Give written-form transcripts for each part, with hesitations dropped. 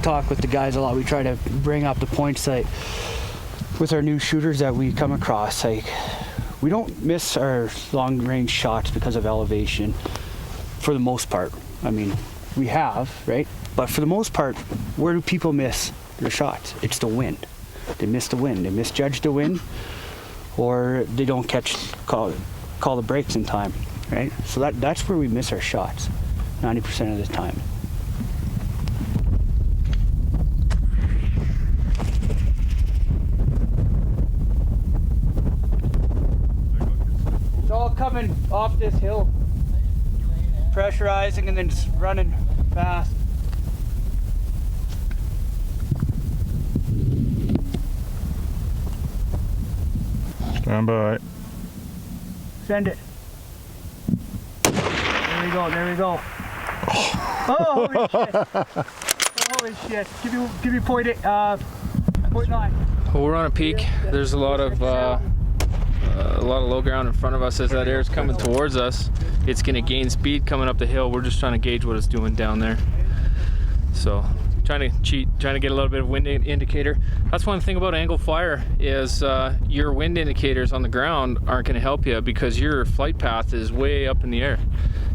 talk with the guys a lot. We try to bring up the points that with our new shooters that we come across, like we don't miss our long range shots because of elevation for the most part. I mean, we have, right? But for the most part, where do people miss their shots? It's the wind. They miss the wind. They misjudge the wind, or they don't call the brakes in time, right? So that's where we miss our shots 90% of the time. It's all coming off this hill, pressurizing and then just running fast. Stand by. Send it. There we go, there we go. Oh, holy shit. Holy shit. Give me point 0.9. Well, we're on a peak. There's a lot of low ground in front of us. As that air is coming towards us, it's going to gain speed coming up the hill. We're just trying to gauge what it's doing down there. So trying to get a little bit of wind indicator. That's one thing about angle fire is your wind indicators on the ground aren't going to help you because your flight path is way up in the air.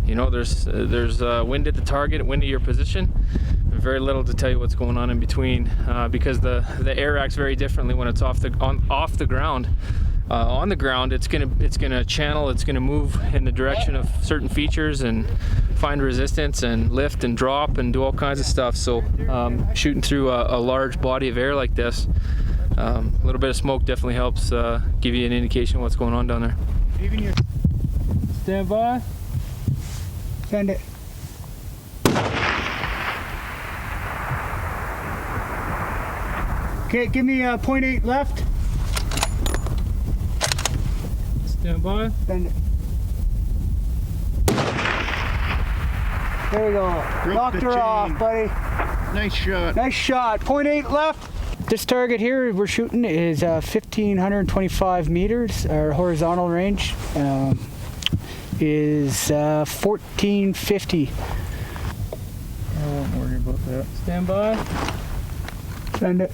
You know, there's wind at the target, wind at your position, and very little to tell you what's going on in between because the air acts very differently when it's off the ground. On the ground, it's gonna channel, it's gonna move in the direction of certain features and find resistance and lift and drop and do all kinds of stuff. So shooting through a large body of air like this, a little bit of smoke definitely helps give you an indication of what's going on down there. Stand by. Send it. Okay, give me 0.8 left. Stand by. Send it. There we go. Knocked her off, buddy. Nice shot. Nice shot. 0.8 left. This target here we're shooting is 1,525 meters. Our horizontal range is 1,450. I won't worry about that. Stand by. Send it.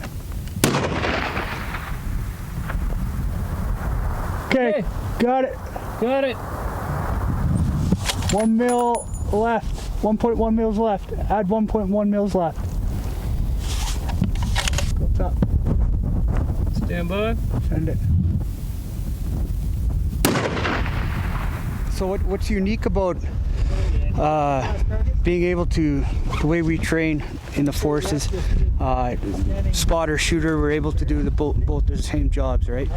Okay, got it. Got it. 1 mil left. 1.1 mils left. Add 1.1 mils left. Go up. Stand by. Send it. So what's unique about being able to, the way we train in the forces, spotter, shooter, we're able to do both the same jobs, right?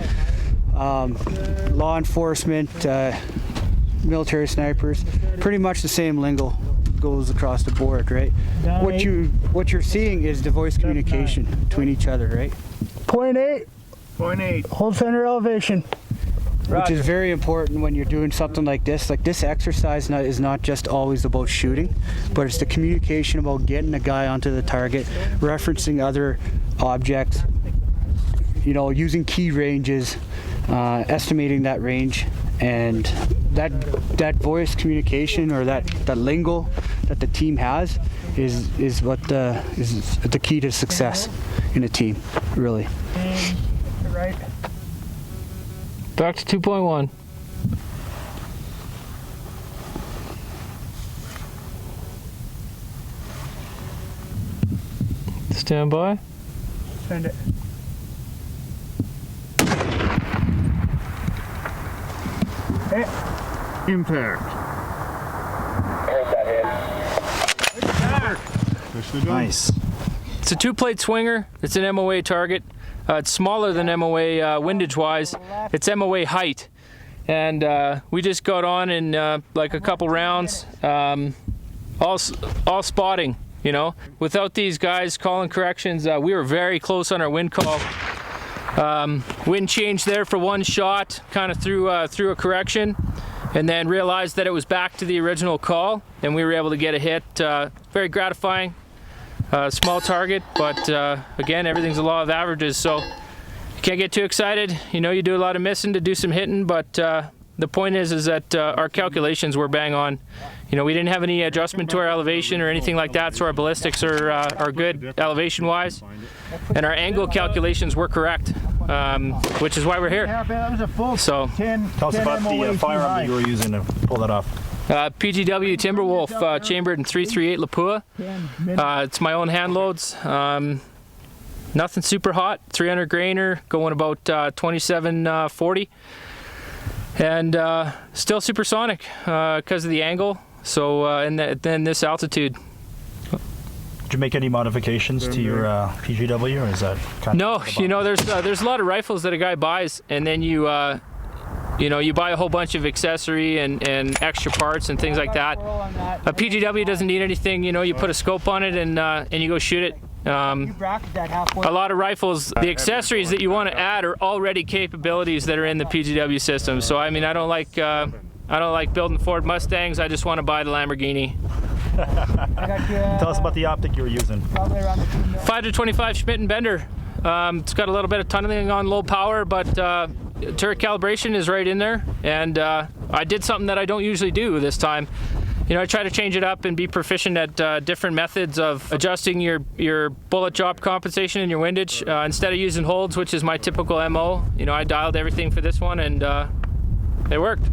Law enforcement, military snipers, pretty much the same lingo goes across the board, right? What you're seeing is the voice communication between each other, right? 0.8. 0.8. Hold center elevation. Roger. Which is very important when you're doing something like this. Like this exercise is not just always about shooting, but it's the communication about getting a guy onto the target, referencing other objects, you know, using key ranges, estimating that range, and that voice communication or that lingo that the team has is what is the key to success in a team, really. Right. Back to 2.1. Stand by. Send it. Hey. Impact. Nice. It's a 2-plate swinger. It's an MOA target. It's smaller than MOA windage wise. It's MOA height. And we just got on in like a couple rounds, all spotting, you know. Without these guys calling corrections, we were very close on our wind call. Wind change there for one shot, kind of threw a correction, and then realized that it was back to the original call, and we were able to get a hit. Very gratifying. Small target, but again, everything's a law of averages, so you can't get too excited. You know, you do a lot of missing to do some hitting, but the point is that our calculations were bang on. You know, we didn't have any adjustment to our elevation or anything like that, so our ballistics are good elevation-wise, and our angle calculations were correct, which is why we're here. So, tell us about the firearm that you were using to pull that off. PGW Timberwolf, chambered in 338 Lapua. It's my own hand loads. Nothing super hot. 300 grainer, going about 2740, and still supersonic because of the angle. So and then this altitude. Did you make any modifications to your PGW, or is that kind no? of You know, there's a lot of rifles that a guy buys, and then you know, you buy a whole bunch of accessory and extra parts and things like that. A PGW doesn't need anything. You know, you put a scope on it and you go shoot it. A lot of rifles, the accessories that you want to add are already capabilities that are in the PGW system. So I mean, I don't like building Ford Mustangs. I just want to buy the Lamborghini. Tell us about the optic you were using. 5-25 Schmidt and Bender. It's got a little bit of tunneling on low power, but turret calibration is right in there. And I did something that I don't usually do this time. You know, I try to change it up and be proficient at different methods of adjusting your bullet drop compensation and your windage. Instead of using holds, which is my typical MO, you know, I dialed everything for this one, and it worked.